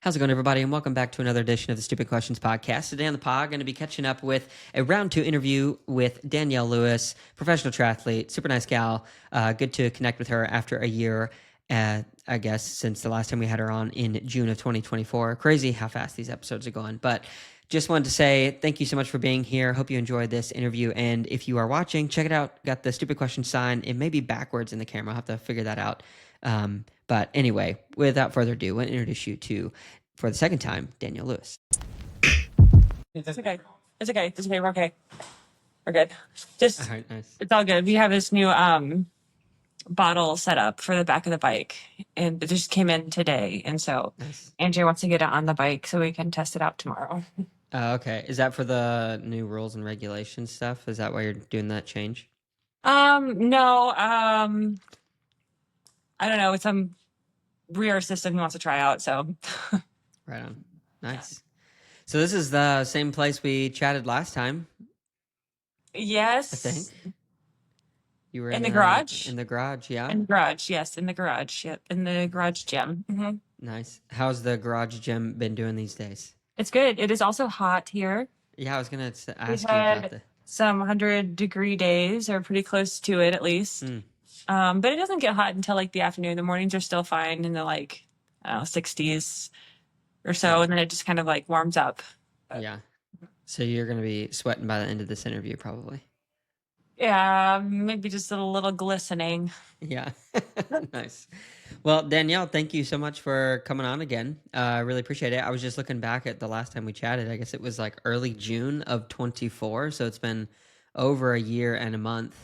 How's it going, everybody? And welcome back to another edition of the Stupid Questions Podcast. Today on the pod, going to be catching up with a round 2 interview with Danielle Lewis, professional triathlete, super nice gal. Good to connect with her after a year, I guess, since the last time we had her on in June of 2024. Crazy how fast these episodes are going. But just wanted to say thank you so much for being here. Hope you enjoyed this interview. And if you are watching, check it out. Got the Stupid Question sign. It may be backwards in the camera. I'll have to figure that out. But anyway, without further ado, I want to introduce you to, for the second time, Danielle Lewis. It's okay. It's okay. It's okay. We're okay. We're good. Just, All right, nice. it's all good. We have this new bottle set up for the back of the bike, and it just came in today. And so Nice. Andrew wants to get it on the bike so we can test it out tomorrow. Okay. Is that for the new rules and regulations stuff? Is that why you're doing that change? No, I don't know. It's some rear system he wants to try out. So Right on. Nice. So this is the same place we chatted last time, yes, I think. You were In the garage? In the garage, yeah. in the garage. Yes, in the garage. Yep, in the garage gym. Nice. How's the garage gym been doing these days? It's good. It is also hot here. Yeah, I was gonna ask you had- about the. Some 100-degree days, or pretty close to it at least. But it doesn't get hot until like the afternoon. The mornings are still fine in the like 60s or so, and then it just kind of like warms up. Yeah. So you're gonna be sweating by the end of this interview, probably. Yeah, maybe just a little glistening. Yeah. Nice. Well, Danielle, thank you so much for coming on again. I really appreciate it. I was just looking back at the last time we chatted. I guess it was like early June of 24. So it's been over a year and a month.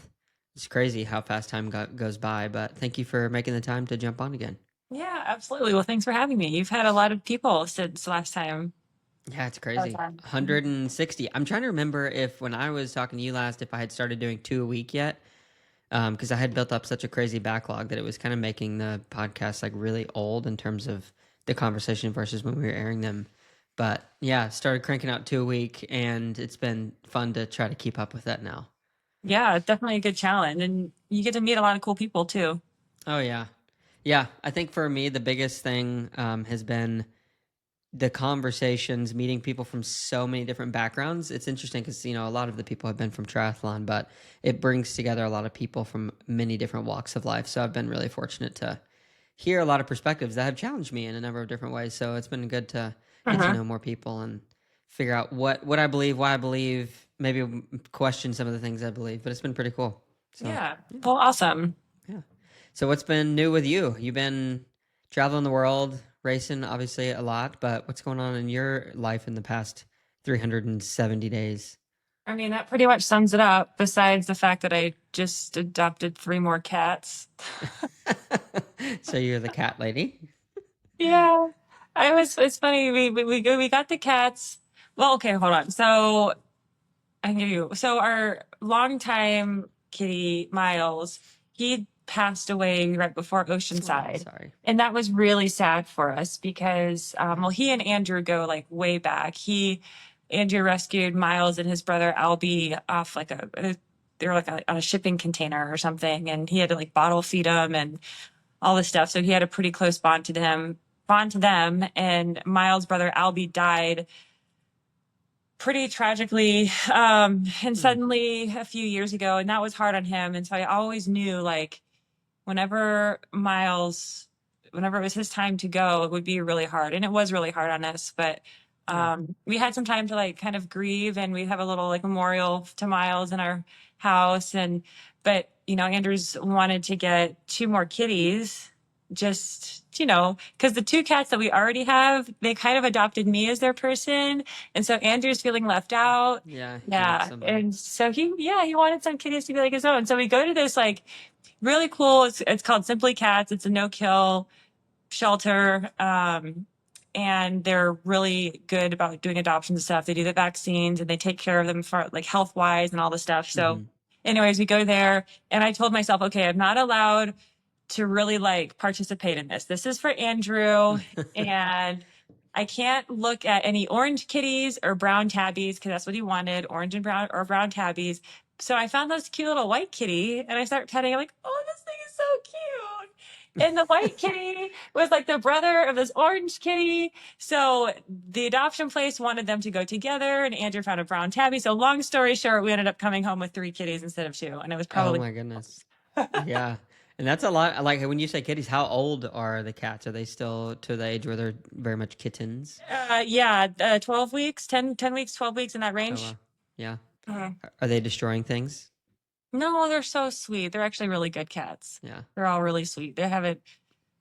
It's crazy how fast time goes by. But thank you for making the time to jump on again. Yeah, absolutely. Well, thanks for having me. You've had a lot of people since last time. Yeah, it's crazy. fun. 160. I'm trying to remember if when I was talking to you last, if I had started doing 2 a week yet. Because I had built up such a crazy backlog that it was kind of making the podcast like really old in terms of the conversation versus when we were airing them. But yeah, started cranking out 2 a week, and it's been fun to try to keep up with that now. Yeah, definitely a good challenge. And you get to meet a lot of cool people too. Oh yeah. Yeah, I think for me, the biggest thing has been the conversations, meeting people from so many different backgrounds. It's interesting because, a lot of the people have been from triathlon, but it brings together a lot of people from many different walks of life. So I've been really fortunate to hear a lot of perspectives that have challenged me in a number of different ways. So it's been good to get to know more people and figure out what I believe, why I believe, maybe question some of the things I believe, but it's been pretty cool. So, Yeah. Well, awesome. yeah. So what's been new with you? You've been traveling the world, racing obviously a lot, but what's going on in your life in the past 370 days? I mean, that pretty much sums it up, besides the fact that I just adopted 3 more cats. So you're the cat lady? Yeah. It's funny. We got the cats. Well, okay, hold on. So I can give you, so our longtime kitty, Miles, he passed away right before Oceanside. Sorry. And that was really sad for us because, well, he and Andrew go like way back. Andrew rescued Miles and his brother Albie off like they were like on a shipping container or something. And he had to like bottle feed them and all this stuff. So he had a pretty close bond to them. And Miles' brother Albie died pretty tragically and suddenly a few years ago. And that was hard on him. And so I always knew like, whenever it was his time to go, it would be really hard. And it was really hard on us. But we had some time to like kind of grieve, and we have a little like memorial to Miles in our house. But Andrews wanted to get 2 more kitties, just, because the 2 cats that we already have, they kind of adopted me as their person. And so Andrew's feeling left out. Yeah. Yeah. And so he wanted some kitties to be like his own. So we go to this like really cool, it's called Simply Cats. It's a no-kill shelter. And they're really good about doing adoptions and stuff. They do the vaccines and they take care of them for like health-wise and all the stuff. So anyways, we go there, and I told myself, okay, I'm not allowed to really like participate in this. This is for Andrew. And I can't look at any orange kitties or brown tabbies, because that's what he wanted, orange and brown or brown tabbies. So I found this cute little white kitty, and I start petting. I'm like, oh, this thing is so cute. And the white kitty was like the brother of this orange kitty. So the adoption place wanted them to go together, and Andrew found a brown tabby. So long story short, we ended up coming home with 3 kitties instead of 2. And it was Oh probably, my goodness. Yeah. And that's a lot. Like when you say kitties, how old are the cats? Are they still to the age where they're very much kittens? yeah, 12 weeks, 10 weeks, 12 weeks in that Oh range. wow. Yeah. Mhm. Are they destroying things? No, they're so sweet. They're actually really good cats. Yeah. They're all really sweet. They haven't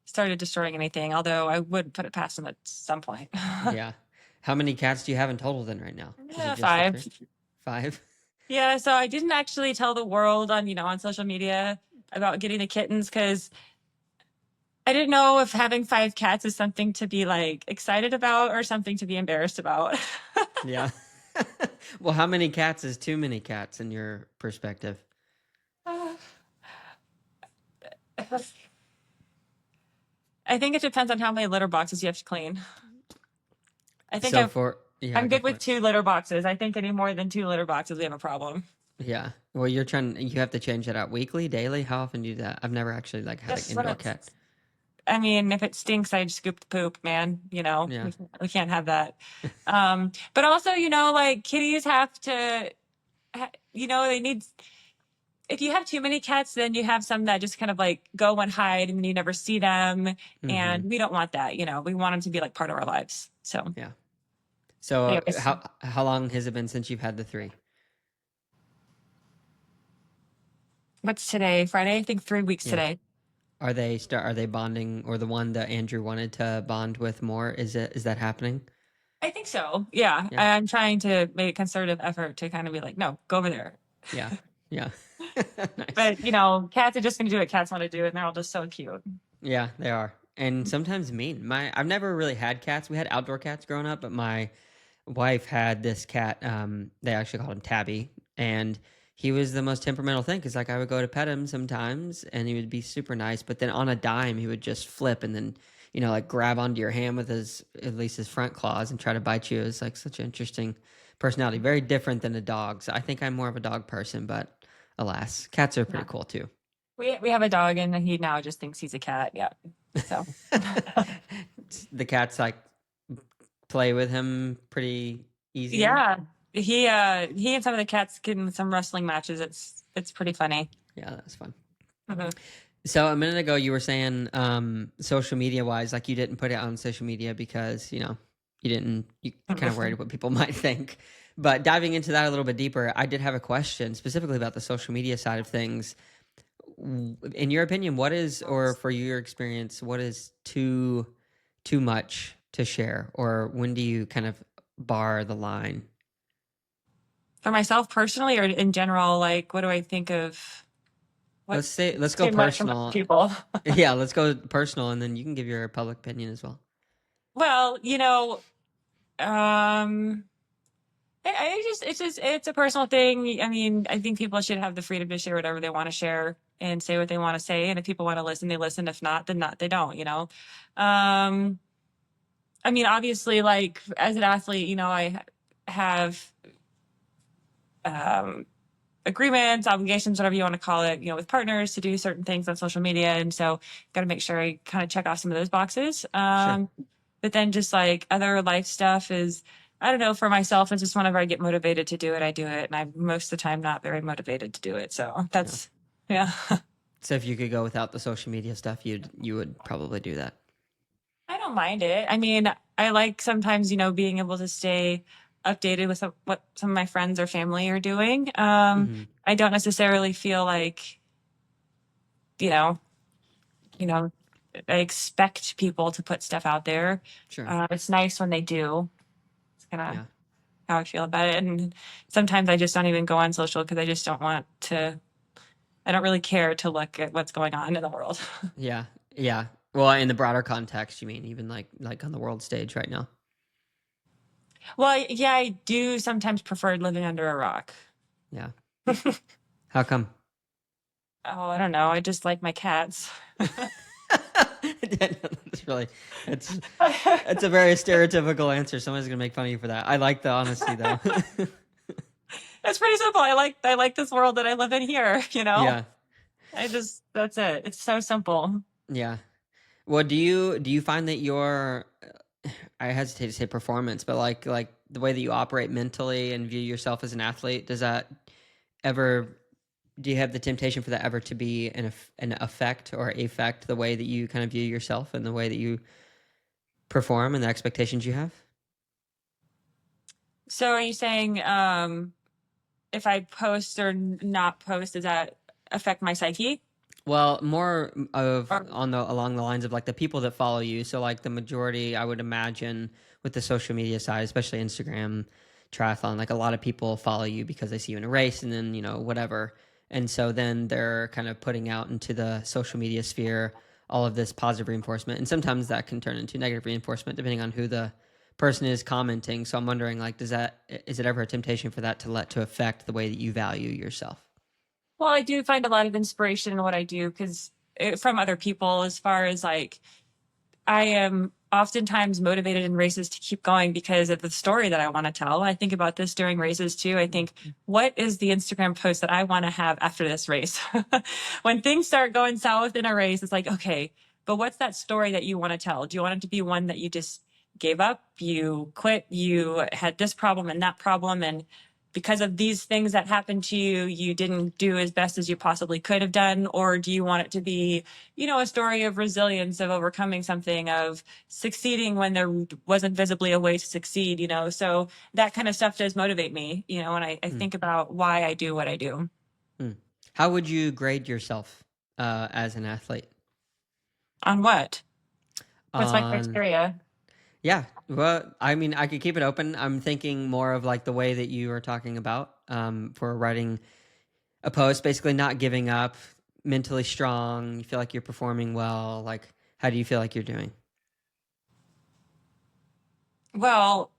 started destroying anything, although I would put it past them at some point. Yeah. How many cats do you have in total then right now? Is it Yeah, just the 5. three? Five? Yeah, so I didn't actually tell the world on, on social media about getting the kittens because I didn't know if having 5 cats is something to be like excited about or something to be embarrassed about. Yeah. Well, how many cats is too many cats in your perspective? I think it depends on how many litter boxes you have to clean. I think So for yeah, I'm go good for with it. 2 litter boxes. I think any more than 2 litter boxes, we have a problem. Yeah. Well, you have to change that out weekly, daily. How often do you do that? I've never actually like had an Just when indoor cat. it's, I mean, if it stinks, I just scoop the poop, man. Yeah. We can't have that. But also, like kitties have to, they need, if you have too many cats, then you have some that just kind of like go and hide and you never see them. Mm-hmm. And we don't want that. We want them to be like part of our lives. So, Yeah. So anyways, how long has it been since you've had the three? what's today? Friday? I think 3 weeks Yeah. today. Are they bonding, or the one that Andrew wanted to bond with more? Is that happening? I think so. Yeah. Yeah. I'm trying to make a concerted effort to kind of be like, no, go over there. Yeah. Yeah. Nice. But, cats are just going to do what cats want to do. And they're all just so cute. Yeah, they are. And sometimes mean. I've never really had cats. We had outdoor cats growing up, but my wife had this cat. They actually called him Tabby, and he was the most temperamental thing because like I would go to pet him sometimes, and he would be super nice, but then on a dime he would just flip and then like grab onto your hand with at least his front claws and try to bite you. It's like such an interesting personality, very different than a dog. So I think I'm more of a dog person, but alas, cats are pretty Yeah. cool too. We have a dog and he now just thinks he's a cat. Yeah. So, The cats like play with him pretty easy. yeah. He and some of the cats get in some wrestling matches. It's pretty funny. Yeah, that's fun. Mhm. So a minute ago, you were saying, social media wise, like you didn't put it on social media because you kind of worried what people might think. But diving into that a little bit deeper, I did have a question specifically about the social media side of things. In your opinion, or for your experience, what is too much to share, or when do you kind of bar the line? For myself personally, or in general, like, what do I think of Let's go too much from other personal. people? Yeah, let's go personal, and then you can give your public opinion as well. Well, um, it's a personal thing. I mean, I think people should have the freedom to share whatever they want to share and say what they want to say. And if people want to listen, they listen. If not, then not, they don't. Um, I mean, obviously, like as an athlete, I have agreements, obligations, whatever you want to call it, with partners to do certain things on social media. And so got to make sure I kind of check off some of those boxes. Sure. But then just like other life stuff is, I don't know, for myself, it's just whenever I get motivated to do it, I do it. And I'm most of the time not very motivated to do it. So that's, yeah. So if you could go without the social media stuff, you would probably do that. I don't mind it. I mean, I like sometimes, being able to stay updated with what some of my friends or family are doing. Hmm. I don't necessarily feel like, you know, I expect people to put stuff out there. Sure. It's nice when they do. It's kind of Yeah. how I feel about it. And sometimes I just don't even go on social because I just don't want to. I don't really care to look at what's going on in the world. Yeah. Yeah. Well, in the broader context, you mean even like on the world stage right now? Well, yeah, I do sometimes prefer living under a rock. Yeah. How come? Oh, I don't know. I just like my cats. That's really it's a very stereotypical answer. Someone's gonna make fun of you for that. I like the honesty though. It's pretty simple. I like this world that I live in here, Yeah. that's it. It's so simple. Yeah. Well, do you find that your I hesitate to say performance, but like the way that you operate mentally and view yourself as an athlete, does that ever do you have the temptation for that ever to be an effect or affect the way that you kind of view yourself and the way that you perform and the expectations you have? So are you saying if I post or not post, does that affect my psyche? Well, more of Or on the along the lines of like the people that follow you. So like the majority, I would imagine, with the social media side, especially Instagram, triathlon, like a lot of people follow you because they see you in a race and then, whatever. And so then they're kind of putting out into the social media sphere all of this positive reinforcement. And sometimes that can turn into negative reinforcement depending on who the person is commenting. So I'm wondering, like, is it ever a temptation for that to affect the way that you value yourself? well, I do find a lot of inspiration in what I do because from other people, as far as like I am oftentimes motivated in races to keep going because of the story that I want to tell. I think about this during races too. I think, what is the Instagram post that I want to have after this race? When things start going south in a race, it's like, okay, but what's that story that you want to tell? Do you want it to be one that you just gave up, you quit, you had this problem and that problem, and because of these things that happened to you, you didn't do as best as you possibly could have done? Or do you want it to be, a story of resilience, of overcoming something, of succeeding when there wasn't visibly a way to succeed, So that kind of stuff does motivate me, when I Hmm. think about why I do what I do. Hmm. How would you grade yourself as an athlete? On what? What's my On criteria? Yeah, well, I mean, I could keep it open. I'm thinking more of like the way that you are talking about for writing a post, basically not giving up, mentally strong. You feel like you're performing well. Like, how do you feel like you're doing? Well,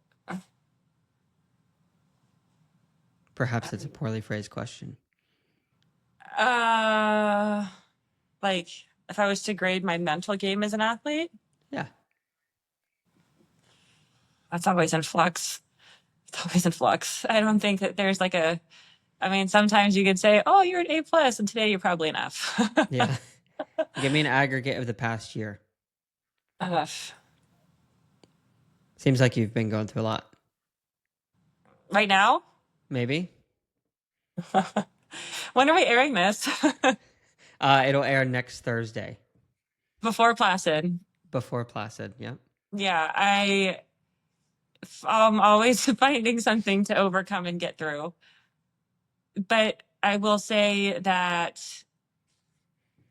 Perhaps it's a poorly phrased question. uh, like if I was to grade my mental game as an athlete, Yeah, that's always in flux. It's always in flux. I don't think that there's like I mean, sometimes you could say, oh, you're an A plus, and today you're probably an F. yeah. Give me an aggregate of the past year. Ugh. Seems like you've been going through a lot. Right now, Maybe. when are we airing this? It'll air next Thursday Before Placid. before Placid. Yeah. Yeah, I'm always finding something to overcome and get through. But I will say that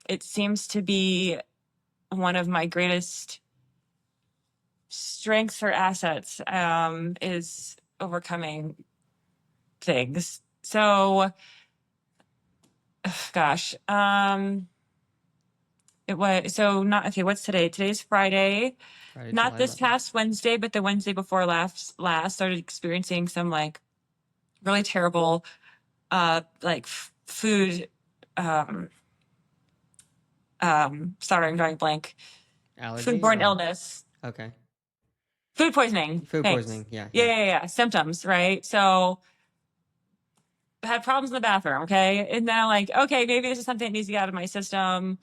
it seems to be one of my greatest strengths or assets, is overcoming things. So, gosh, it was so not okay. What's today? Today's Friday. Friday, Not July this 11th. past Wednesday, but the Wednesday before last started experiencing some like really terrible like food um sorry, I'm drawing a blank. Allergies Foodborne or illness. okay. Food poisoning. Food Thanks. poisoning. Yeah, Yeah, yeah. yeah, yeah. Symptoms, right? So I had problems in the bathroom, okay? And then I'm like, okay, maybe this is something that needs to get out of my system.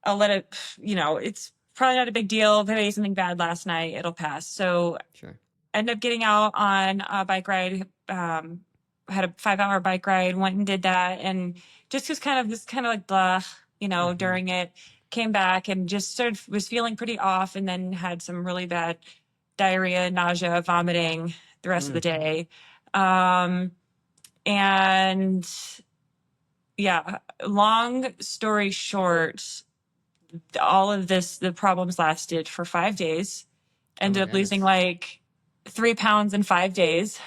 I'll let it, it's probably not a big deal. If I ate something bad last night, it'll pass. So Sure. ended up getting out on a bike ride. Had a 5-hour bike ride, went and did that, and just kind of like blah, Mm-hmm. during it. Came back and just sort of was feeling pretty off, and then had some really bad diarrhea, nausea, vomiting the rest of the Mm. day. Um, and yeah, long story short, all of this, the problems lasted for 5 days. Oh my Ended up losing goodness. like 3 pounds in 5 days.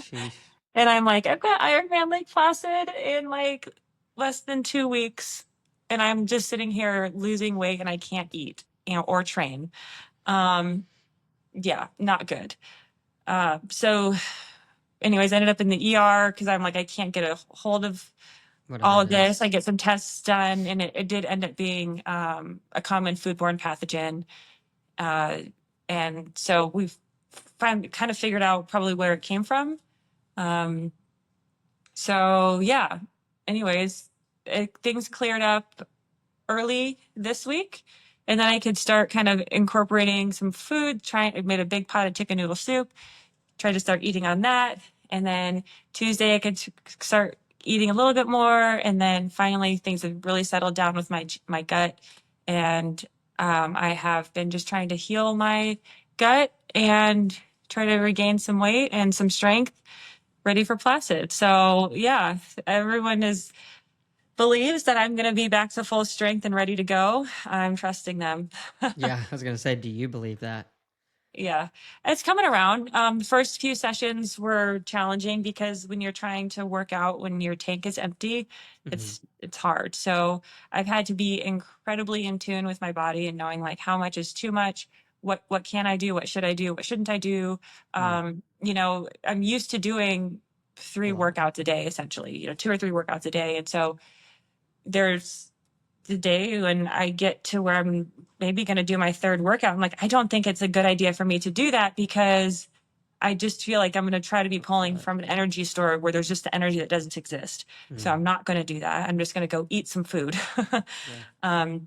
Sheesh. And I'm like, I've got Ironman Lake Placid in like less than 2 weeks. And I'm just sitting here losing weight and I can't eat, or train. Um, yeah, not good. So anyways, I ended up in the ER because I'm like, I can't get a hold of What a all of this. mess. I get some tests done, and it did end up being a common foodborne pathogen. Uh, and so we've kind of figured out probably where it came from. Um, so yeah, anyways, things cleared up early this week. And then I could start kind of incorporating some food. I made a big pot of chicken noodle soup, tried to start eating on that. And then Tuesday I could start eating a little bit more. And then finally things have really settled down with my gut. And I have been just trying to heal my gut and try to regain some weight and some strength, ready for Placid. So yeah, everyone believes that I'm going to be back to full strength and ready to go. I'm trusting them. Yeah, I was going to say, do you believe that? Yeah, it's coming around. The first few sessions were challenging because when you're trying to work out when your tank is empty, Hmm. it's hard. So I've had to be incredibly in tune with my body and knowing like how much is too much. What can I do? What should I do? What shouldn't I do? Mm, I'm used to doing a three lot. workouts a day, essentially. 2 or 3 workouts a day, and so there's the day when I get to where I'm maybe going to do my third workout. I'm like, I don't think it's a good idea for me to do that because I just feel like I'm going to try to be pulling But from an energy store where there's just the energy that doesn't exist. So mm, I'm not going to do that. I'm just going to go eat some food. yeah, um,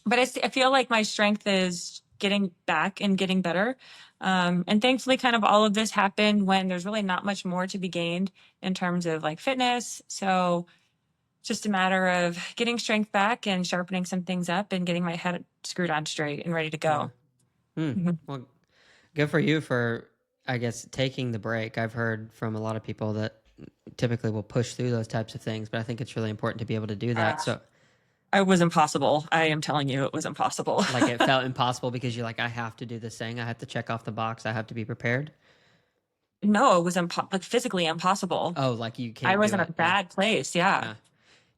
but I feel like my strength is getting back and getting better. And thankfully, kind of all of this happened when there's really not much more to be gained in terms of like fitness. So just a matter of getting strength back and sharpening some things up and getting my head screwed on straight and ready to yeah. go. Mm. Mhm. Well, good for you for, I guess, taking the break. I've heard from a lot of people that typically will push through those types of things, but I think it's really important to be able to do that. Uh, So, I was impossible. I am telling you, it was impossible. like, it felt impossible because you're like, I have to do this thing. I have to check off the box. I have to be prepared. No, it was like physically impossible. Oh, like you I can't was do in a it. Yeah. bad place. Yeah. Yeah.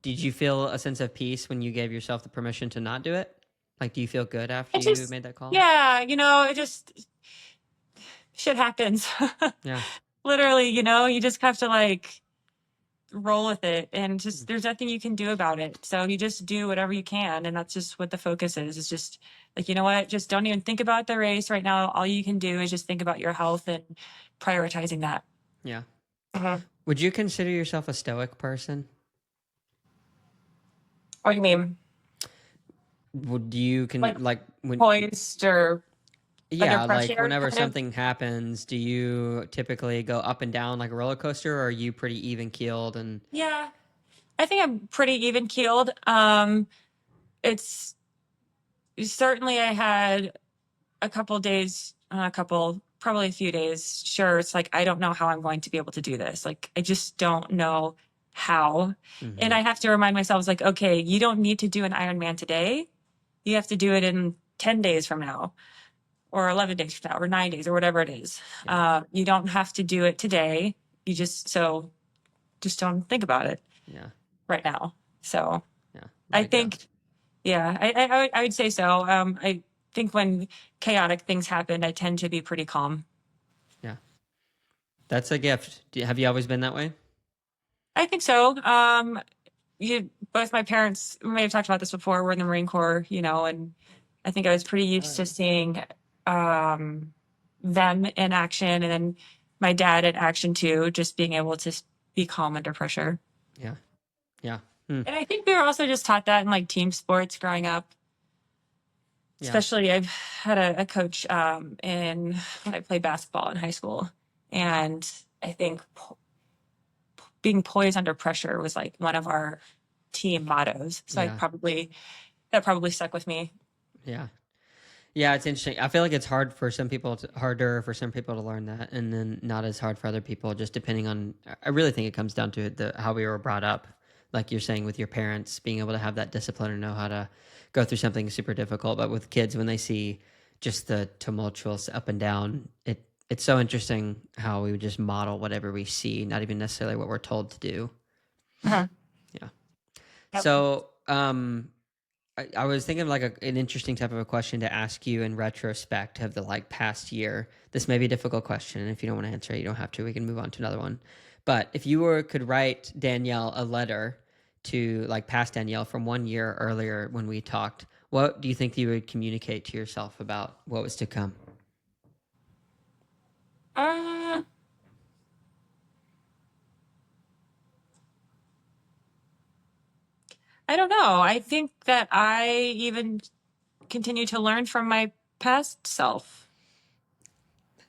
Did you feel a sense of peace when you gave yourself the permission to not do it? Like, do you feel good after It you just, made that call? yeah, it just, shit happens. Yeah. Literally, you just have to like roll with it and just there's nothing you can do about it, so you just do whatever you can, and that's just what the focus is. It's just like, you know what, just don't even think about the race right now. All you can do is just think about your health and prioritizing that. Yeah. Mhm. Would you consider yourself a stoic person? What do you mean? Would you Like like when poised or under yeah, like pressure whenever kind of? something happens, do you typically go up and down like a roller coaster, or are you pretty even keeled and Yeah, I think I'm pretty even keeled. It's certainly, I had a couple days, probably a few days. Sure. It's like, I don't know how I'm going to be able to do this. Like, I just don't know how. And hmm I have to remind myself, it's like, okay, you don't need to do an Ironman today. You have to do it in 10 days from now, or 11 days from now, or 9 days, or whatever it is. yeah, You don't have to do it today. So just don't think about it yeah, right now. So yeah, let I it go. think, yeah, I would say so. I think when chaotic things happen, I tend to be pretty calm. Yeah. That's a gift. Have you always been that way? I think so. Both my parents, we may have talked about this before, were in the Marine Corps, and I think I was pretty used to seeing um, them in action, and then my dad in action too, just being able to be calm under pressure. Yeah. Yeah. Hmm. And I think we were also just taught that in like team sports growing up. Yeah. Especially, I've had a coach in when I played basketball in high school, and I think being poised under pressure was like one of our team mottos. So Yeah. that probably stuck with me. Yeah. Yeah, it's interesting. I feel like it's harder for some people to learn that, and then not as hard for other people. Just depending on, I really think it comes down to how we were brought up. Like you're saying, with your parents being able to have that discipline and know how to go through something super difficult. But with kids, when they see just the tumultuous up and down, it's so interesting how we would just model whatever we see, not even necessarily what we're told to do. Uh-huh. Yeah. Yep. So, I was thinking of like an interesting type of a question to ask you in retrospect of the like past year. This may be a difficult question, and if you don't want to answer it, you don't have to. We can move on to another one. But if you could write Danielle a letter to like past Danielle from 1 year earlier when we talked, what do you think you would communicate to yourself about what was to come? Uh, I don't know. I think that I even continue to learn from my past self.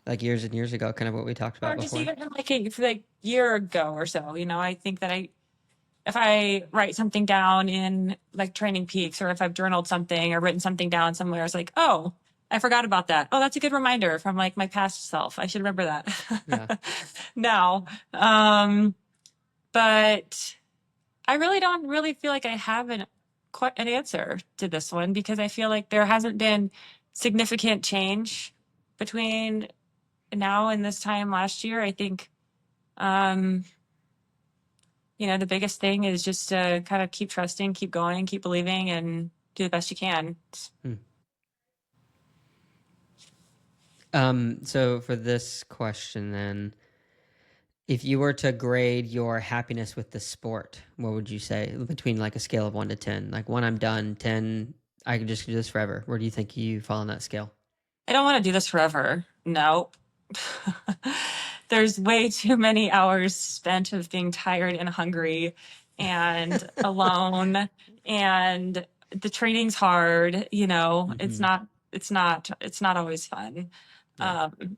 Like years and years ago, kind of what we talked Or about just before. even from like a like year ago or so, I think that if I write something down in like Training Peaks, or if I've journaled something or written something down somewhere, it's like, oh, I forgot about that. Oh, that's a good reminder from like my past self. I should remember Yeah. that now. But I really don't really feel like I have quite an answer to this one, because I feel like there hasn't been significant change between now and this time last year. I think, um, the biggest thing is just to kind of keep trusting, keep going, keep believing, and do the best you can. Hmm. So for this question then, if you were to grade your happiness with the sport, what would you say between like a scale of 1 to 10? Like 1, I'm done. 10, I can just do this forever. Where do you think you fall on that scale? I don't want to do this forever. No. There's way too many hours spent of being tired and hungry and alone, and the training's hard, it's Hmm. not always fun. Yeah. Um,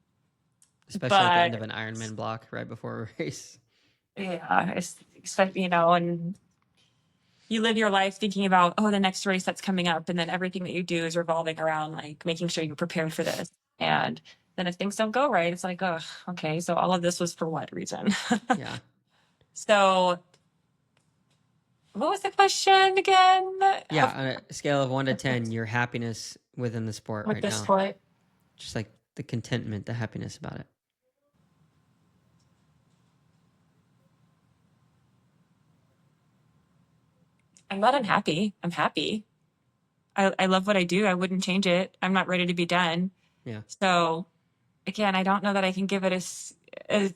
Especially at the end of but an Ironman block right before a race. yeah, expect, and you live your life thinking about, oh, the next race that's coming up. And then everything that you do is revolving around like making sure you're prepared for this. And then if things don't go right, it's like, oh, okay, so all of this was for what reason? Yeah. So what was the question again? Yeah. On a scale of 1 to 10, your happiness within the sport With right this now. sport? Just like the contentment, the happiness about it. I'm not unhappy. I'm happy. I love what I do. I wouldn't change it. I'm not ready to be done. Yeah. So again, I don't know that I can give it a, A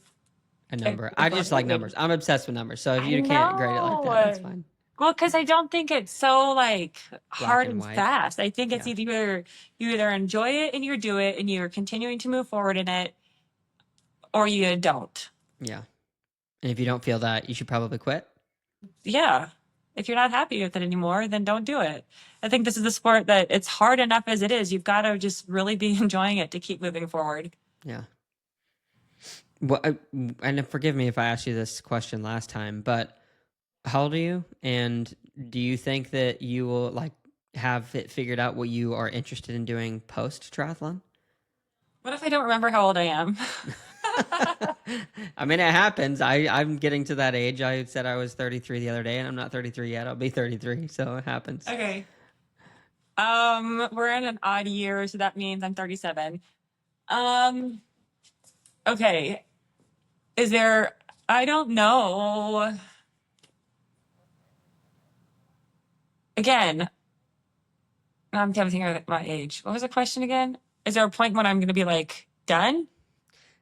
a number. I just like numbers. I'm obsessed with numbers. So if I you can't grade it like that, that's know. fine. Well, because I don't think it's so like Black hard and and white. fast. I think it's Yeah. either you either enjoy it and you do it and you're continuing to move forward in it, or you don't. Yeah. And if you don't feel that, you should probably quit. Yeah. If you're not happy with it anymore, then don't do it. I think this is a sport that it's hard enough as it is. You've got to just really be enjoying it to keep moving forward. Yeah. Well, and forgive me if I asked you this question last time, but how old are you? And do you think that you will like have it figured out what you are interested in doing post triathlon? What if I don't remember how old I am? I mean, it happens. I'm getting to that age. I said I was 33 the other day, and I'm not 33 yet. I'll be 33, so it happens. Okay. We're in an odd year, so that means I'm 37. Okay. I don't know. Again, I'm thinking of my age. What was the question again? Is there a point when I'm going to be like done?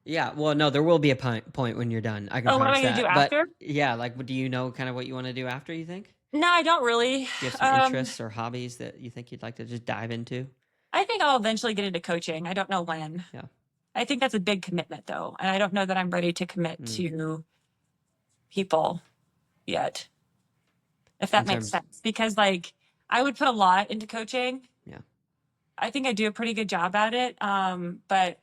Yeah, well, no, there will be a point when you're done. I can Oh, what am I promise going to do that. But after? yeah, like, do you know kind of what you want to do after, you think? No, I don't really. Do you have some Um, interests or hobbies that you think you'd like to just dive into? I think I'll eventually get into coaching. I don't know when. Yeah. I think that's a big commitment though. And I don't know that I'm ready to commit Mm. to people yet, if In that makes terms, sense. Because like I would put a lot into coaching. yeah, I think I do a pretty good job at it. But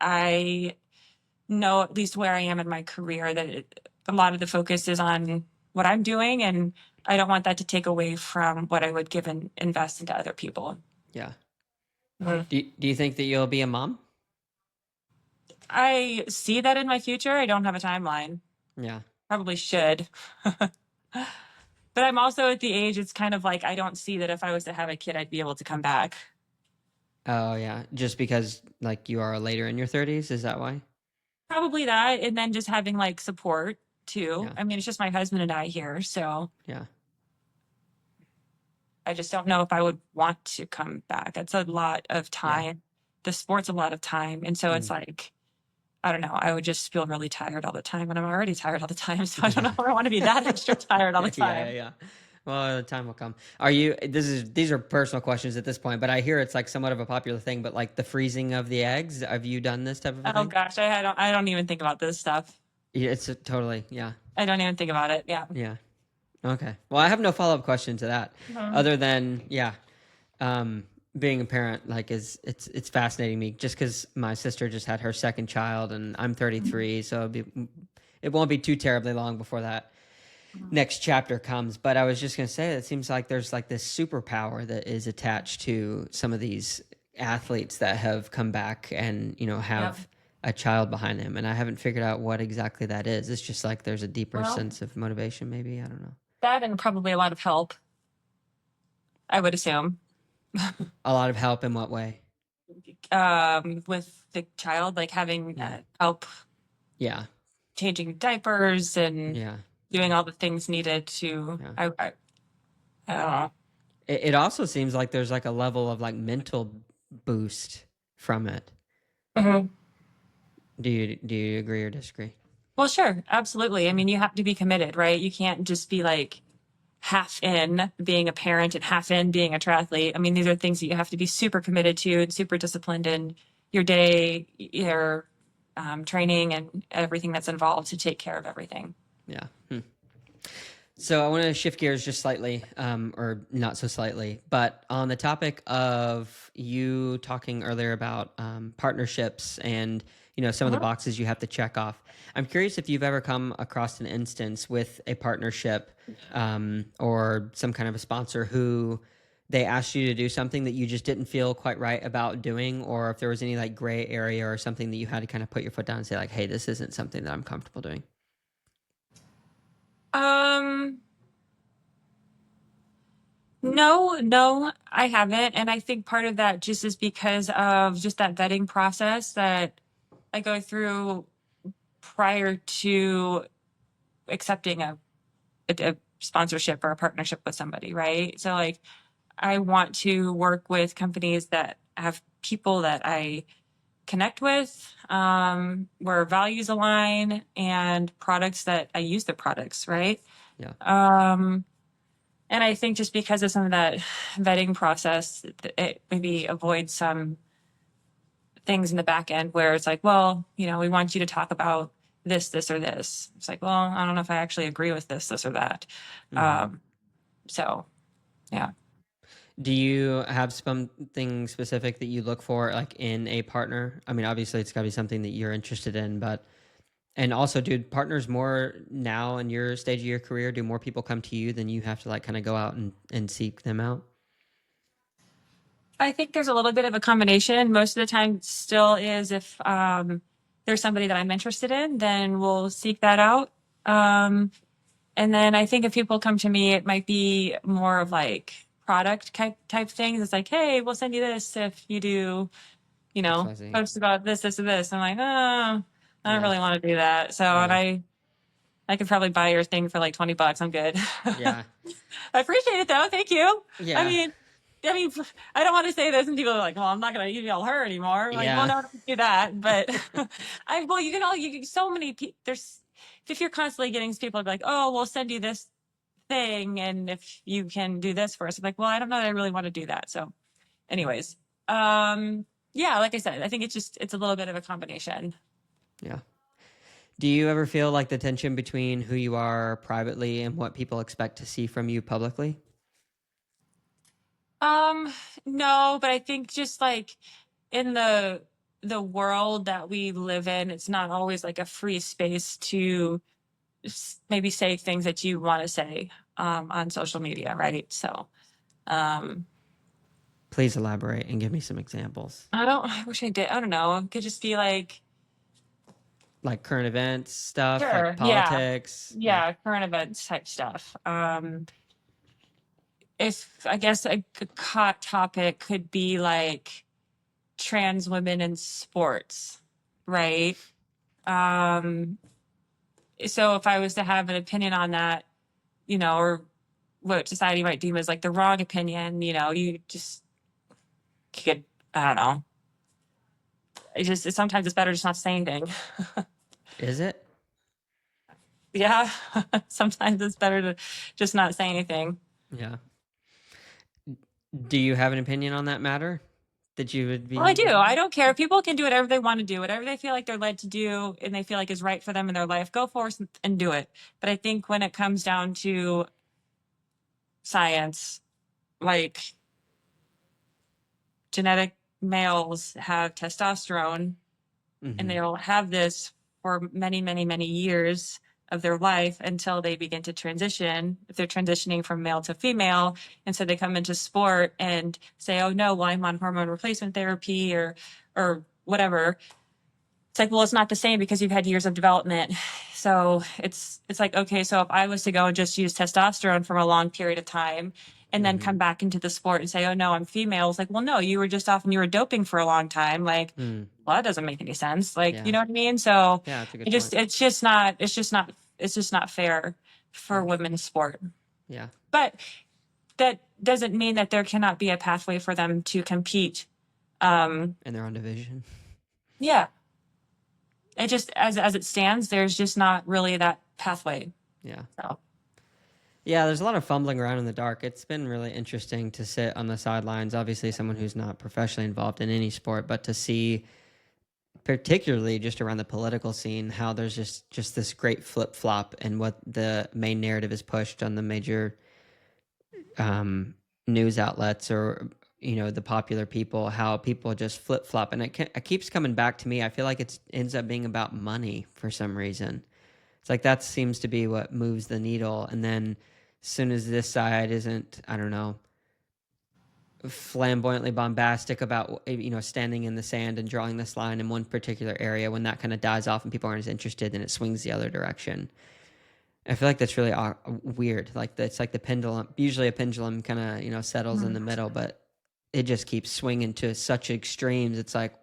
I know at least where I am in my career that a lot of the focus is on what I'm doing, and I don't want that to take away from what I would give and invest into other people. yeah. Mhm. Do you think that you'll be a mom? I see that in my future. I don't have a timeline. Yeah. Probably should. But I'm also at the age, it's kind of like I don't see that if I was to have a kid, I'd be able to come back. Oh, yeah. Just because like you are later in your 30s, is that why? Probably that. And then just having like support too. Yeah. I mean, it's just my husband and I here. So Yeah. I just don't know if I would want to come back. It's a lot of Yeah. time. The sport's a lot of time. And so it's Mm. like, I don't know. I would just feel really tired all the time. And I'm already tired all the time. So I don't know Yeah. if I want to be that extra tired all the Yeah, time. yeah. Well, the time will come. Are you? These are personal questions at this point, but I hear it's like somewhat of a popular thing. But like the freezing of the eggs, have you done this type of a Oh thing? gosh, I don't even think about this stuff. Yeah, it's totally, yeah, I don't even think about it. Yeah. yeah. Okay. Well, I have no follow up question to that, Mhm. other than um, being a parent. Like, it's fascinating me just because my sister just had her second child, and I'm 33, so it won't be too terribly long before that next chapter comes. But I was just gonna say, it seems like there's like this superpower that is attached to some of these athletes that have come back and Yep. have a child behind them, and I haven't figured out what exactly that is. It's just like there's a deeper Well, sense of motivation, maybe. I don't know. that and probably a lot of help, I would assume, A lot of help in what way? with the child, like having Yeah. help Yeah. changing diapers and Yeah. doing all the things needed to, Yeah. I don't know. It also seems like there's like a level of like mental boost from it. Mhm. Do you agree or disagree? Well, sure. Absolutely. I mean, you have to be committed, right? You can't just be like half in being a parent and half in being a triathlete. I mean, these are things that you have to be super committed to and super disciplined in your day, your training, and everything that's involved to take care of everything. Yeah. So I want to shift gears just slightly, or not so slightly, but on the topic of you talking earlier about partnerships and some of the Mhm. boxes you have to check off. I'm curious if you've ever come across an instance with a partnership or some kind of a sponsor who they asked you to do something that you just didn't feel quite right about doing, or if there was any like gray area or something that you had to kind of put your foot down and say like, "Hey, this isn't something that I'm comfortable doing." Um, no, no, I haven't. And I think part of that just is because of just that vetting process that I go through prior to accepting a sponsorship or a partnership with somebody, right? So like I want to work with companies that have people that I connect with, where values align, and products that I use the products, right? Yeah. Um, and I think just because of some of that vetting process, it maybe avoids some things in the back end where it's like, well, we want you to talk about this, or this. It's like, well, I don't know if I actually agree with this, or that. Hmm. Um, so yeah. Do you have something specific that you look for, like in a partner? I mean, obviously, it's got to be something that you're interested in, but and also, do partners more now in your stage of your career? Do more people come to you than you have to like kind of go out and seek them out? I think there's a little bit of a combination. Most of the time still is if there's somebody that I'm interested in, then we'll seek that out. Um, and then I think if people come to me, it might be more of like product type things. It's like, hey, we'll send you this if you do, XYZ. post about this, or this. I'm like, oh, I don't Yeah. really want to do that. So, and Yeah. I could probably buy your thing for like $20. I'm good. Yeah. I appreciate it though. Thank you. I Yeah. mean, I mean, I don't want to say this, and people are like, "Well, I'm not going to email her anymore." I'm like, well, Yeah. no, don't do that. But well, so many people. There's if you're constantly getting people to be like, "Oh, we'll send you this thing, and if you can do this for us," I'm like, well, I don't know that I really want to do that. So, anyways, yeah, like I said, I think it's a little bit of a combination. Yeah. Do you ever feel like the tension between who you are privately and what people expect to see from you publicly? Um, no, but I think just like in the world that we live in, it's not always like a free space to maybe say things that you want to say on social media, right? So, um, Please elaborate and give me some examples. I wish I did. I don't know. It could just be like, Like current events stuff, like sure, yeah, politics. Yeah. yeah, current events type stuff. If I guess a hot topic could be like trans women in sports, right? Um, so if I was to have an opinion on that, or what society might deem as like the wrong opinion, you just could, I don't know. Sometimes it's better just not to say anything. Is it? Yeah. Sometimes it's better to just not say anything. Yeah. Do you have an opinion on that matter that you would Well, I be? do. I don't care. People can do whatever they want to do, whatever they feel like they're led to do and they feel like is right for them in their life. Go forth and do it. But I think when it comes down to science, like genetic males have testosterone and Hmm. they'll have this for many, many, many years of their life until they begin to transition, if they're transitioning from male to female. And so they come into sport and say, oh no, well, I'm on hormone replacement therapy or whatever. It's like, well, it's not the same because you've had years of development. So it's like, okay, so if I was to go and just use testosterone for a long period of time and then Hmm. come back into the sport and say, oh no, I'm female. It's like, well, no, you were just off and you were doping for a long time. Like, Mm. well, that doesn't make any sense. Like, you Yeah. know what I mean? So Yeah, that's a good point. it's just not fair for Yeah. women's sport. Yeah. But that doesn't mean that there cannot be a pathway for them to compete. In their own division. Yeah. It just, as it stands, there's just not really that pathway. Yeah. So. Yeah, there's a lot of fumbling around in the dark. It's been really interesting to sit on the sidelines. Obviously, someone who's not professionally involved in any sport, but to see, particularly just around the political scene, how there's just this great flip flop and what the main narrative is pushed on the major um, news outlets or the popular people. How people just flip flop, and it keeps coming back to me. I feel like it ends up being about money for some reason. It's like that seems to be what moves the needle, and then as soon as this side isn't, I don't know, flamboyantly bombastic about standing in the sand and drawing this line in one particular area, when that kind of dies off and people aren't as interested, then it swings the other direction. I feel like that's really weird. Like it's like the pendulum. Usually, a pendulum kind of settles in the middle, but it just keeps swinging to such extremes. It's like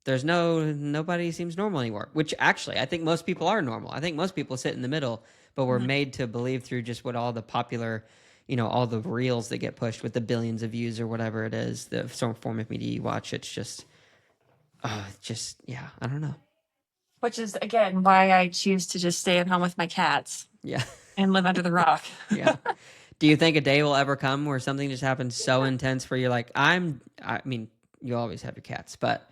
there's nobody seems normal anymore. Which actually, I think most people are normal. I think most people sit in the middle, but we're made to believe through just what all the popular, all the reels that get pushed with the billions of views or whatever it is, the some form of media you watch. It's just yeah, I don't know. Which is, again, why I choose to just stay at home with my cats Yeah. and live under the rock. Yeah. Do you think a day will ever come where something just happens so intense where you're like, I mean, you always have your cats, but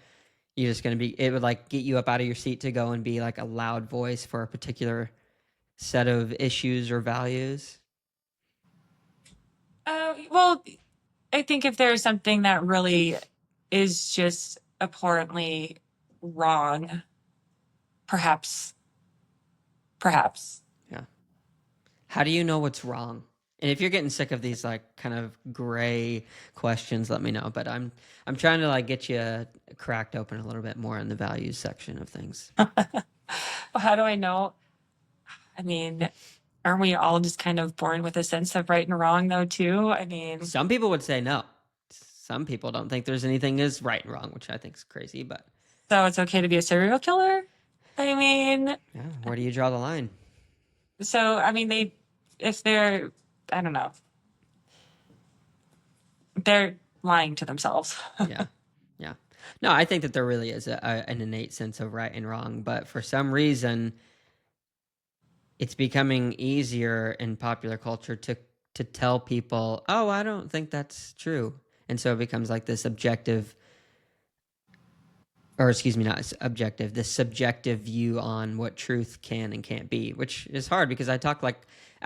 you're just going to be, it would like get you up out of your seat to go and be like a loud voice for a particular set of issues or values? Well, I think if there's something that really is just abhorrently wrong, perhaps, perhaps. Yeah. How do you know what's wrong? And if you're getting sick of these like kind of gray questions, let me know. But I'm trying to like get you cracked open a little bit more in the values section of things. Well, how do I know? I mean, aren't we all just kind of born with a sense of right and wrong, though, too? I mean, Some people would say no. Some people don't think there's anything is right and wrong, which I think is crazy. But so it's okay to be a serial killer? I mean, yeah, where do you draw the line? so, I mean, if they're, I don't know, they're lying to themselves. Yeah. Yeah. No, I think that there really is an innate sense of right and wrong, but for some reason, it's becoming easier in popular culture to tell people, "Oh, I don't think that's true," and so it becomes like this objective, or excuse me, not objective, this subjective view on what truth can and can't be, which is hard because I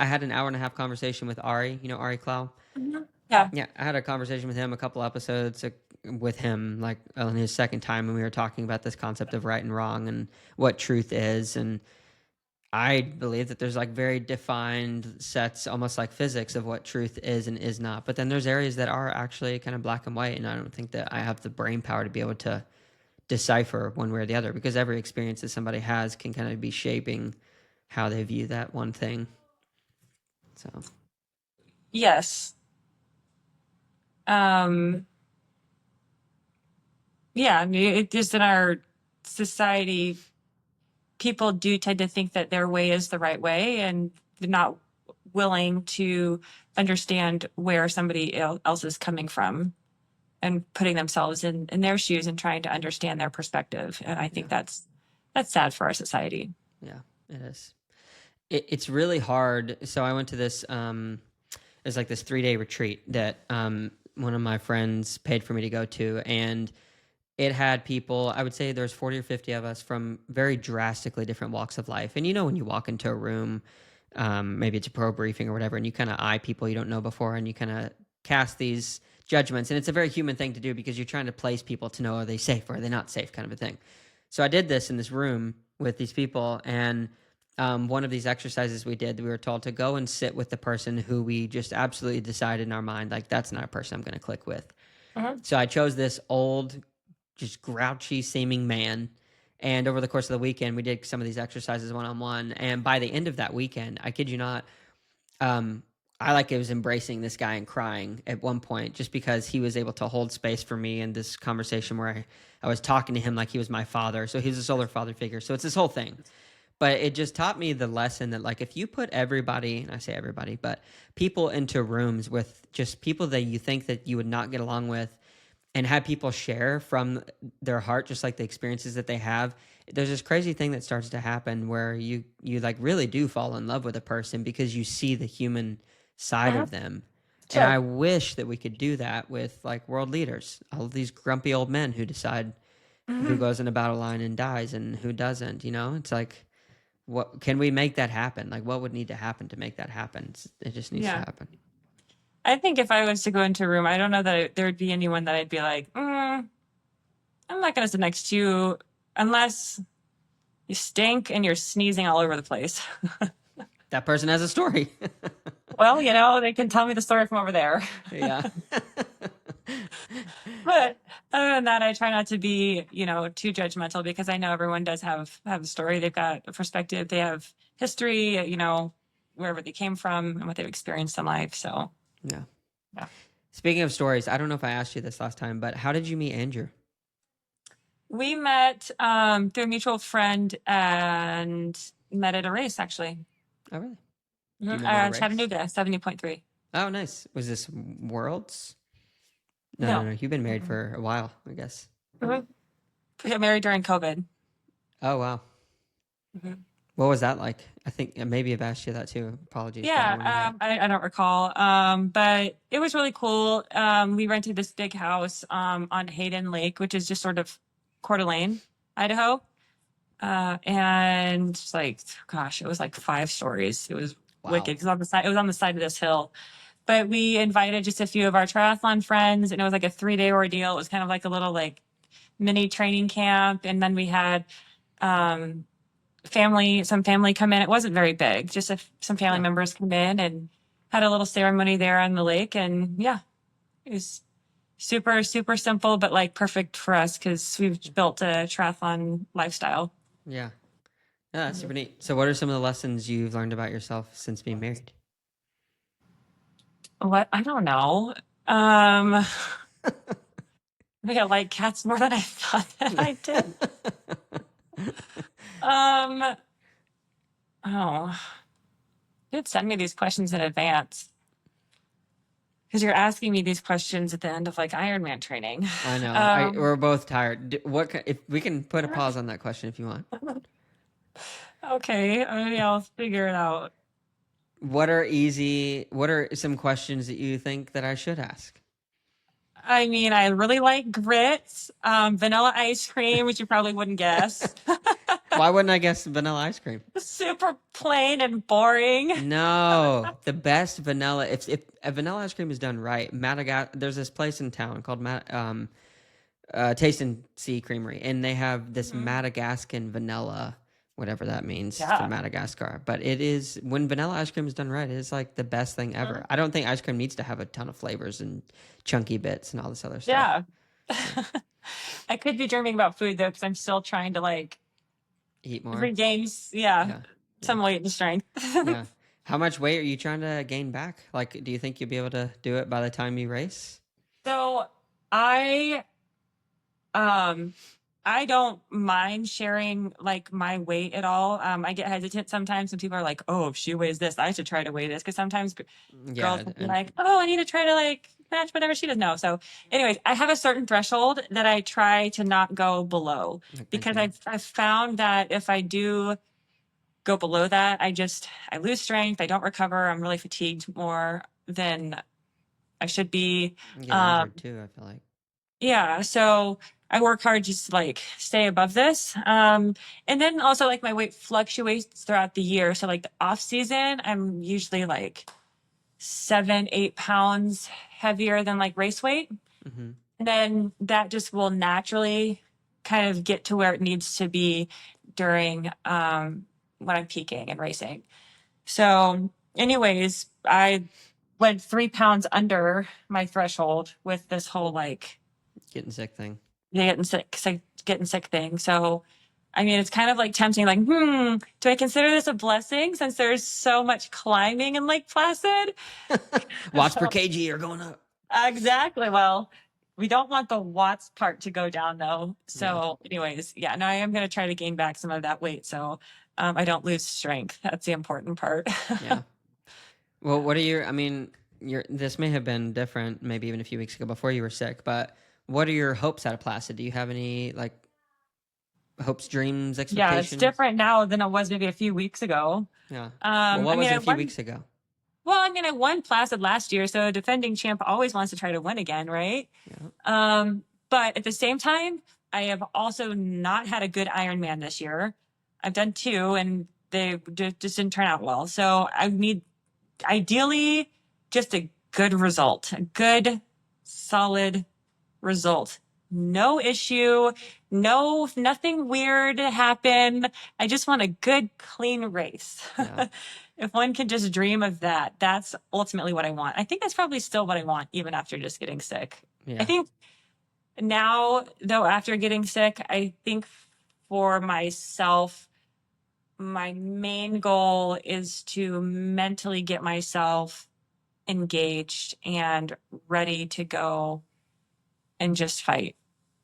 had an hour and a half conversation with Ari, Ari Clow. Yeah. Yeah, I had a conversation with him a couple episodes with him, like on his second time, when we were talking about this concept of right and wrong and what truth is. And I believe that there's like very defined sets, almost like physics, of what truth is and is not. But then there's areas that are actually kind of black and white, and I don't think that I have the brain power to be able to decipher one way or the other, because every experience that somebody has can kind of be shaping how they view that one thing. So Yes. Um, yeah, I mean, it just in our society, people do tend to think that their way is the right way, and they're not willing to understand where somebody else is coming from and putting themselves in their shoes and trying to understand their perspective. And I think yeah, that's sad for our society. yeah, it is. It's really hard. So I went to this. It's like this 3-day retreat that one of my friends paid for me to go to, and it had people. I would say there's 40 or 50 of us from very drastically different walks of life. And when you walk into a room, maybe it's a pro briefing or whatever, and you kind of eye people you don't know before, and you kind of cast these judgments. And it's a very human thing to do because you're trying to place people to know, are they safe or are they not safe, kind of a thing. So I did this in this room with these people, and one of these exercises we did, we were told to go and sit with the person who we just absolutely decided in our mind, like, that's not a person I'm going to click with. So I chose this old, just grouchy seeming man. And over the course of the weekend, we did some of these exercises one-on-one. And by the end of that weekend, I kid you not, I was embracing this guy and crying at one point just because he was able to hold space for me in this conversation where I was talking to him like he was my father. So he was a solar father figure. So it's this whole thing. But it just taught me the lesson that, like, if you put everybody, and I say everybody, but people into rooms with just people that you think that you would not get along with, and have people share from their heart, just like the experiences that they have, there's this crazy thing that starts to happen where you like really do fall in love with a person because you see the human side of them. Sure. And I wish that we could do that with like world leaders, all of these grumpy old men who decide who goes in a battle line and dies and who doesn't. You know, it's like, what can we make that happen? Like, what would need to happen to make that happen? It just needs to happen. I think if I was to go into a room, I don't know that there would be anyone that I'd be like, I'm not going to sit next to you unless you stink and you're sneezing all over the place. That person has a story. Well, you know, they can tell me the story from over there. Yeah. But other than that, I try not to be, you know, too judgmental because I know everyone does have a story. They've got a perspective. They have history, you know, wherever they came from and what they've experienced in life. So, Yeah. yeah. Speaking of stories, I don't know if I asked you this last time, but how did you meet Andrew? We met through a mutual friend and met at a race, actually. Oh, really? Do you remember the race? Chattanooga, 70.3. Oh, nice. Was this Worlds? No. No. You've been married for a while, I guess. We got married during COVID. Oh, wow. What was that like? I think maybe I've asked you that too. Apologies. Yeah, I don't recall. But it was really cool. We rented this big house on Hayden Lake, which is just sort of Coeur d'Alene, Idaho. And it's like, gosh, it was like 5 stories. It was wicked. It was on the side of this hill. But we invited just a few of our triathlon friends, and it was like a 3-day ordeal. It was kind of like a little like mini training camp. And then we had some family come in. It wasn't very big, just some family members come in and had a little ceremony there on the lake. And yeah, it was super, super simple, but like perfect for us because we've built a triathlon lifestyle. Yeah. Yeah, that's super neat. So what are some of the lessons you've learned about yourself since being married? What? I don't know. Maybe I like cats more than I thought that I did. Oh, you did send me these questions in advance because you're asking me these questions at the end of like Ironman training. I know. We're both tired. If we can put a pause on that question if you want. Okay, maybe I'll figure it out. What are some questions that you think that I should ask? I mean, I really like grits, vanilla ice cream, which you probably wouldn't guess. Why wouldn't I guess vanilla ice cream? Super plain and boring. No, the best vanilla. If a vanilla ice cream is done right, there's this place in town called Taste and See Creamery, and they have this Madagascan vanilla, whatever that means for Madagascar. But it is, when vanilla ice cream is done right, it is like the best thing ever. I don't think ice cream needs to have a ton of flavors and chunky bits and all this other stuff. Yeah. I could be dreaming about food though, because I'm still trying to like eat more. Regain, some weight and strength. Yeah. How much weight are you trying to gain back? Like, do you think you'll be able to do it by the time you race? So I don't mind sharing like my weight at all. I get hesitant sometimes when people are like, "Oh, if she weighs this, I should try to weigh this." Because sometimes girls will be like, "Oh, I need to try to like match whatever she does." No. So, anyways, I have a certain threshold that I try to not go below because I've found that if I do go below that, I lose strength. I don't recover. I'm really fatigued more than I should be. You get injured too, I feel like. Yeah. So I work hard just to like stay above this. And then also like my weight fluctuates throughout the year. So like the off season, I'm usually like 7, 8 pounds heavier than like race weight. Mm-hmm. And then that just will naturally kind of get to where it needs to be during when I'm peaking and racing. So, anyways, I went 3 pounds under my threshold with this whole like Getting sick thing. getting sick thing. So, I mean, it's kind of like tempting, like, do I consider this a blessing since there's so much climbing in Lake Placid? Watts per kg are going up. Exactly. Well, we don't want the watts part to go down though. Yeah. So, anyways, yeah, no, I am going to try to gain back some of that weight so I don't lose strength. That's the important part. Yeah. Well, what are your, I mean, this may have been different maybe even a few weeks ago before you were sick, but what are your hopes out of Placid? Do you have any like hopes, dreams, Yeah, it's expectations? different now than it was maybe a few weeks ago. Yeah. Well, what I was mean, it I a few won, weeks ago? well, I mean, I won Placid last year, so a defending champ always wants to try to win again, right? Yeah. But at the same time, I have also not had a good Ironman this year. I've done two, and they just didn't turn out well. So I need ideally just a good result, a good, solid result. No issue, nothing weird happen. I just want a good, clean race. Yeah. If one can just dream of that, that's ultimately what I want. I think that's probably still what I want, even after just getting sick. Yeah. I think now, though, after getting sick, I think for myself, my main goal is to mentally get myself engaged and ready to go and just fight.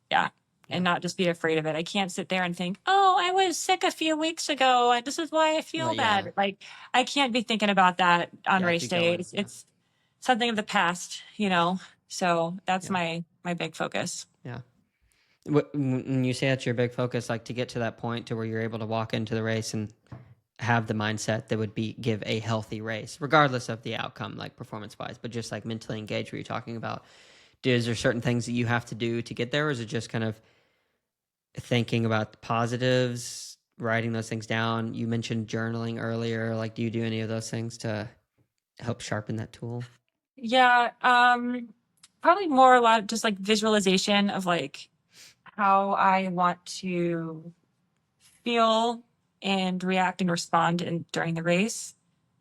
Yeah. And not just be afraid of it. I can't sit there and think, oh, I was sick a few weeks ago and this is why I feel Well, yeah. bad. Like, I can't be thinking about that on Yeah, race keep day. going. It's, Yeah. it's something of the past, you know? So that's Yeah. my big focus. Yeah. When you say that's your big focus, like to get to that point to where you're able to walk into the race and have the mindset that would be give a healthy race, regardless of the outcome, like performance wise, but just like mentally engaged, what you're talking about. Is there certain things that you have to do to get there, or is it just kind of thinking about the positives, writing those things down? You mentioned journaling earlier. Like, do you do any of those things to help sharpen that tool? Yeah. Probably more a lot just like visualization of like how I want to feel and react and respond during the race.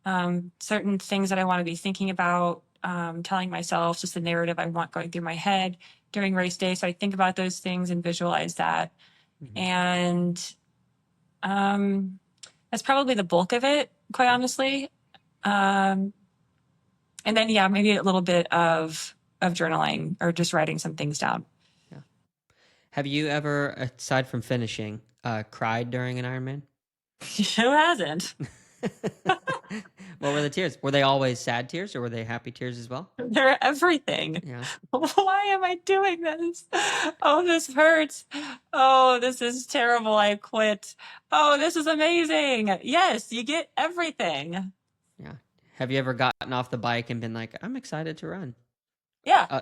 Certain things that I want to be thinking about, telling myself just the narrative I want going through my head during race day. So I think about those things and visualize that. Mm-hmm. And that's probably the bulk of it, quite honestly. And then, yeah, maybe a little bit of journaling or just writing some things down. Yeah. Have you ever, aside from finishing, cried during an Ironman? Who hasn't? What were the tears? Were they always sad tears, or were they happy tears as well? They're everything. Yeah. Why am I doing this? Oh, this hurts. Oh, this is terrible. I quit. Oh, this is amazing. Yes, you get everything. Yeah. Have you ever gotten off the bike and been like, I'm excited to run? Yeah,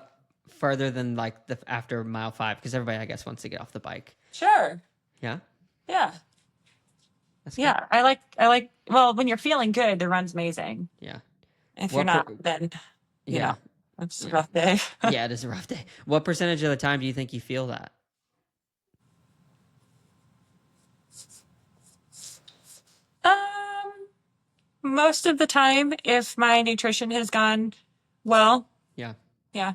Further than like the after mile 5, because everybody, I guess, wants to get off the bike. sure. Yeah. Yeah. That's good. Yeah. I like, well, when you're feeling good, the run's amazing. Yeah. If What you're not, then, you Yeah. know, it's a rough day. Yeah, it is a rough day. What percentage of the time do you think you feel that? Most of the time, if my nutrition has gone well, Yeah. yeah.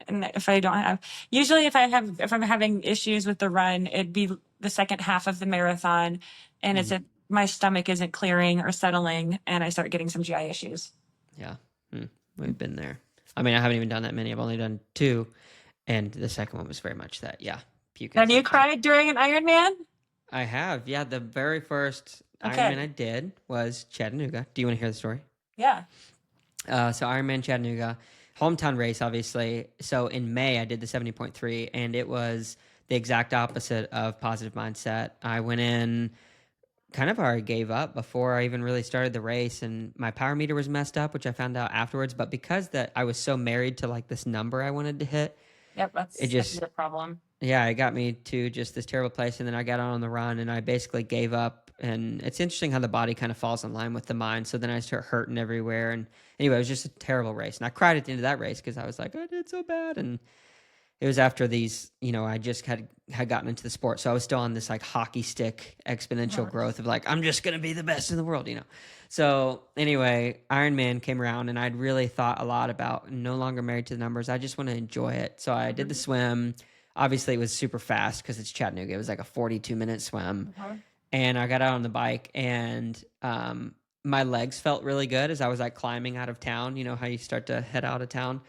And if I don't have, usually if I'm having issues with the run, it'd be the second half of the marathon. And it's if my stomach isn't clearing or settling and I start getting some GI issues. Yeah. We've been there. I mean, I haven't even done that many. I've only done 2. And the second one was very much that. Yeah. Puking. Have you cried during an Ironman? I have. Yeah. The very first Okay. Ironman I did was Chattanooga. Do you want to hear the story? Yeah. So Ironman Chattanooga, hometown race, obviously. So in May, I did the 70.3, and it was the exact opposite of positive mindset. I went in kind of already gave up before I even really started the race, and my power meter was messed up, which I found out afterwards. But because that I was so married to like this number I wanted to hit, Yep. That's just- the problem. Yeah, it got me to just this terrible place, and then I got on the run, and I basically gave up. And it's interesting how the body kind of falls in line with the mind. So then I start hurting everywhere, and anyway, it was just a terrible race. And I cried at the end of that race because I was like, I did so bad. And it was after these, I just had gotten into the sport, so I was still on this like hockey stick exponential growth of like I'm just gonna be the best in the world. So anyway, Ironman came around, and I'd really thought a lot about no longer married to the numbers. I just want to enjoy it. So I did the swim. Obviously, it was super fast because it's Chattanooga. It was like a 42-minute swim, and I got out on the bike, and my legs felt really good as I was like climbing out of town. You know how you start to head out of town,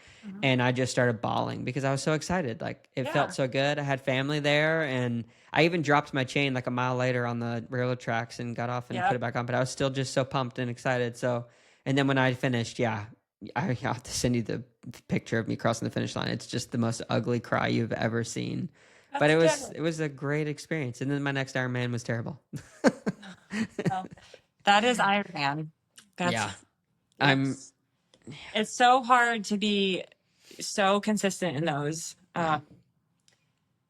and I just started bawling because I was so excited. Like it felt so good. I had family there, and I even dropped my chain like a mile later on the railroad tracks and got off and put it back on. But I was still just so pumped and excited. So, and then when I finished, I have to send you the picture of me crossing the finish line. It's just the most ugly cry you've ever seen. But it was a great experience. And then my next Ironman was terrible. Well, that is Ironman. Yeah. I'm It's so hard to be so consistent in those.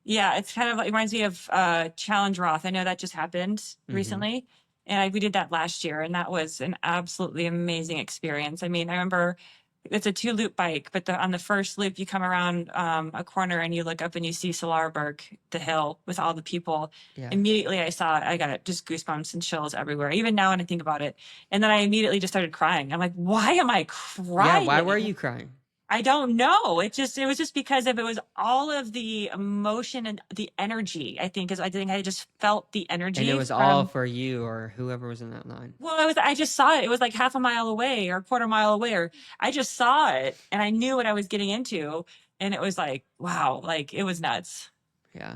Yeah, it's kind of like, it reminds me of Challenge Roth. I know that just happened recently, and we did that last year, and that was an absolutely amazing experience. I mean, I remember it's a 2-loop bike, but on the first loop, you come around a corner and you look up and you see Solarberg, the hill with all the people. Immediately, I got just goosebumps and chills everywhere. Even now, when I think about it, and then I immediately just started crying. I'm like, why am I crying? Yeah, why were you crying? I don't know. It was just because it was all of the emotion and the energy. I think I just felt the energy. And it was all for you or whoever was in that line. Well, I just saw it. It was like half a mile away or a quarter mile away, or I just saw it and I knew what I was getting into. And it was like, wow, like it was nuts. Yeah.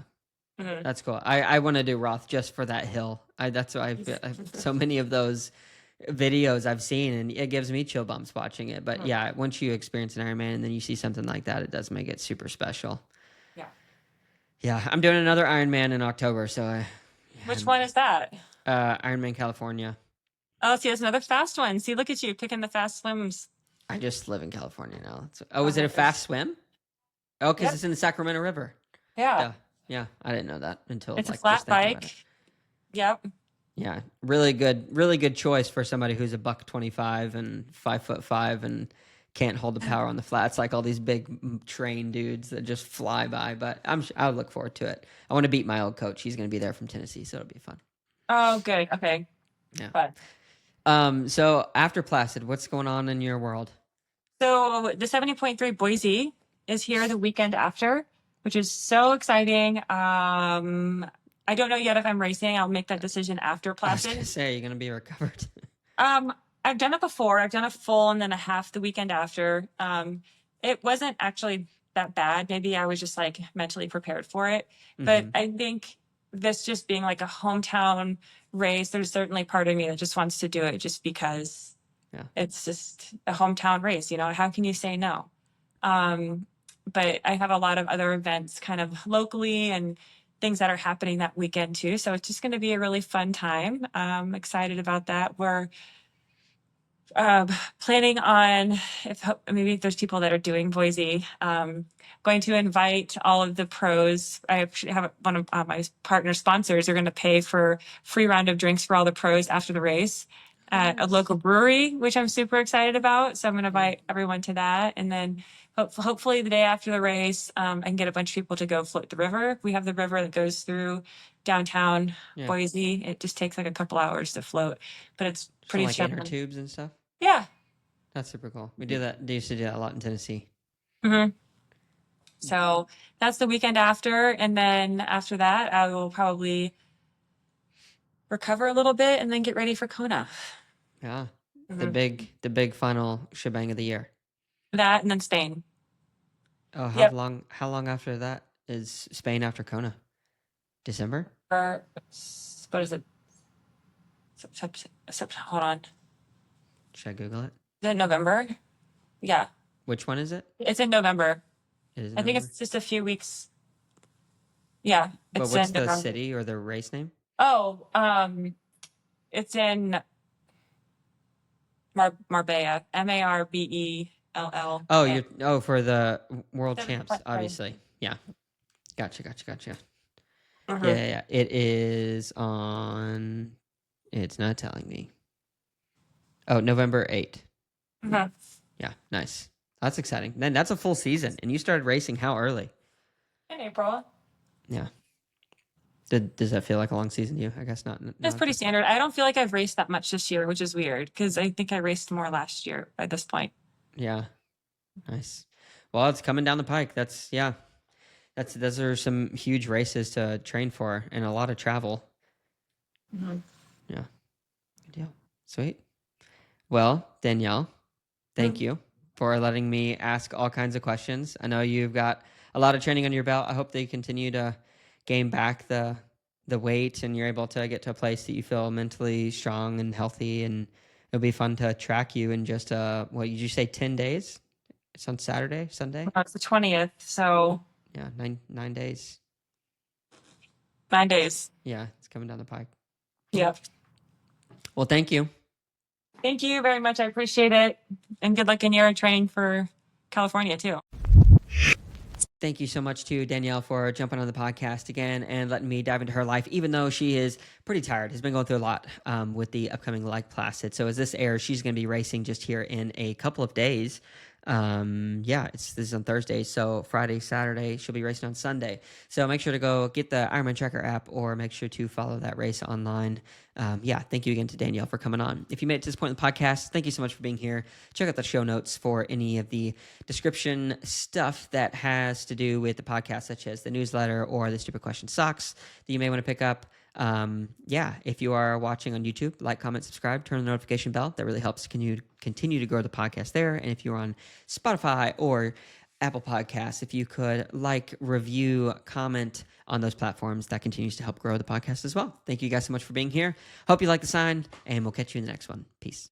That's cool. I want to do Roth just for that hill. That's why I've so many of those videos I've seen, and it gives me chill bumps watching it. But yeah, once you experience an Ironman and then you see something like that, it does make it super special. Yeah, I'm doing another Ironman in October. So which one is that? Ironman California. Oh, see, that's another fast one. See, look at you picking the fast swims. I just live in California now. Is it a fast swim? Oh, because it's in the Sacramento River. Yeah. Yeah, I didn't know that until it's like a flat just thinking bike. about it. Yep. Yeah, really good choice for somebody who's a $125 and 5'5" and can't hold the power on the flats like all these big train dudes that just fly by. But I'll look forward to it. I want to beat my old coach. He's going to be there from Tennessee, so it'll be fun. Oh, good. Okay. Yeah. Fun. So after Placid, what's going on in your world? So the 70.3 Boise is here the weekend after, which is so exciting. I don't know yet if I'm racing. I'll make that decision after Placid. I was going to say, are you going to be recovered? I've done it before. I've done a full and then a half the weekend after. It wasn't actually that bad. Maybe I was just like mentally prepared for it. But I think this just being like a hometown race, there's certainly part of me that just wants to do it just because it's just a hometown race. How can you say no? But I have a lot of other events kind of locally and things that are happening that weekend too. So it's just going to be a really fun time. I'm excited about that. We're planning on, maybe there's people that are doing Boise, going to invite all of the pros. I actually have one of my partner sponsors are going to pay for free round of drinks for all the pros after the race at a local brewery, which I'm super excited about. So I'm going to invite everyone to that. And then hopefully the day after the race, I can get a bunch of people to go float the river. We have the river that goes through downtown Boise. It just takes like a couple hours to float, but it's pretty like inner tubes and stuff. Yeah. That's super cool. We do that. They used to do that a lot in Tennessee. So that's the weekend after. And then after that, I will probably recover a little bit and then get ready for Kona. Yeah. The big final shebang of the year. That and then Spain. Oh, how long after that is Spain after Kona? December? What is it? Hold on. Should I Google it? Is it November? Yeah. Which one is it? It's in November. I think it's just a few weeks. Yeah. But what's the city or the race name? Oh, it's in Marbella. Marbell. Oh, for the world champs, obviously. Yeah. Gotcha. Uh-huh. Yeah. It is on. It's not telling me. Oh, November 8th. Uh-huh. Yeah, nice. That's exciting. Then that's a full season, and you started racing how early? In April. Yeah. Does that feel like a long season to you? I guess not. It's Not pretty this. standard. I don't feel like I've raced that much this year, which is weird because I think I raced more last year by this point. Yeah, nice. Well, it's coming down the pike. That's yeah. Those are some huge races to train for and a lot of travel. Mhm. Yeah, good deal. Sweet. Well, Danielle, thank Mhm. you for letting me ask all kinds of questions. I know you've got a lot of training on your belt. I hope that you continue to gain back the weight and you're able to get to a place that you feel mentally strong and healthy. And it'll be fun to track you in just what did you say, 10 days? It's on Saturday, Sunday. It's the 20th, so Yeah, nine days. 9 days. Yeah, it's coming down the pike. Yep. Well, thank you. Thank you very much. I appreciate it. And good luck in your training for California too. Thank you so much to Danielle for jumping on the podcast again and letting me dive into her life, even though she is pretty tired, has been going through a lot with the upcoming Lake Placid. So as this airs, she's going to be racing just here in a couple of days. This is on Thursday, so Friday, Saturday, she'll be racing on Sunday. So make sure to go get the Ironman Tracker app or make sure to follow that race online. Thank you again to Danielle for coming on. If you made it to this point in the podcast, thank you so much for being here. Check out the show notes for any of the description stuff that has to do with the podcast, such as the newsletter or the Stupid Question Socks that you may want to pick up. If you are watching on YouTube, like, comment, subscribe, turn on the notification bell. That really helps continue to grow the podcast there. And if you're on Spotify or Apple Podcasts, if you could like, review, comment on those platforms, that continues to help grow the podcast as well. Thank you guys so much for being here. Hope you like the sign, and we'll catch you in the next one. Peace.